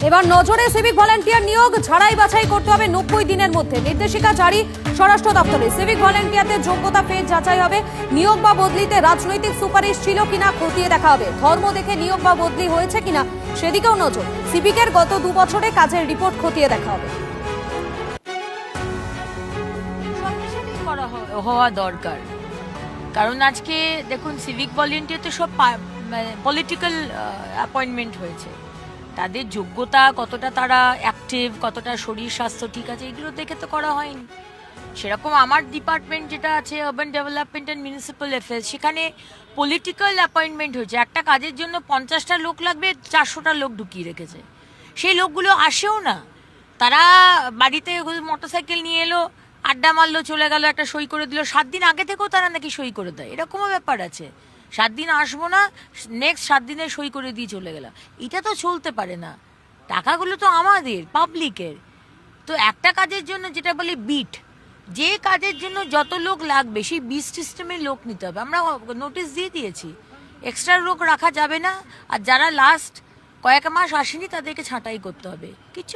এবার নজরে civic volunteer নিয়োগ ছাড়াই বাছাই করতে হবে 90 দিনের মধ্যে। নির্দেশিকা জারি স্বরাষ্ট্র দপ্তরে। সিভিক ভলান্টিয়ারদের যোগ্যতা ফের যাচাই হবে। নিয়োগ বা বদলিতে রাজনৈতিক সুপারিশ ছিল কিনা খতিয়ে দেখা হবে। ধর্ম দেখে নিয়োগ বা বদলি হয়েছে কিনা সেদিকেও নজর। সিভিকের গত 2 বছরে কাজের রিপোর্ট খতিয়ে দেখা হবে। হওয়া দরকার, কারণ আজকে দেখুন সিভিক ভলেন্টিয়ার তো সব পলিটিক্যাল অ্যাপয়েন্টমেন্ট হয়েছে। তাদের যোগ্যতা কতটা, তারা অ্যাক্টিভ, কতটা শরীর স্বাস্থ্য ঠিক আছে, এগুলো দেখে তো করা হয়নি। সেরকম আমার ডিপার্টমেন্ট যেটা আছে urban development and municipal affairs, সেখানে পলিটিক্যাল অ্যাপয়েন্টমেন্ট হয়েছে। একটা কাজের জন্য 50টা লোক লাগবে, 400টা লোক ঢুকিয়ে রেখেছে। সেই লোকগুলো আসেও না, তারা বাড়িতে মোটরসাইকেল নিয়ে এলো, আড্ডা মারলো, চলে গেল, একটা সই করে দিল। 7 দিন আগে থেকেও তারা নাকি সই করে দেয়, এরকমও ব্যাপার আছে। 7 দিন আসবো না, নেক্সট 7 দিনে সই করে দিয়ে চলে গেলাম। এটা তো চলতে পারে না। টাকাগুলো তো আমাদের, পাবলিকের। তো একটা কাজের জন্য যেটা বলি বিট, যে কাজের জন্য যত লোক লাগবে সেই বিট সিস্টেমের লোক নিতে হবে। আমরা নোটিশ দিয়ে দিয়েছি, এক্সট্রা লোক রাখা যাবে না। আর যারা লাস্ট কয়েক মাস আসেনি তাদেরকে ছাঁটাই করতে হবে। কিছু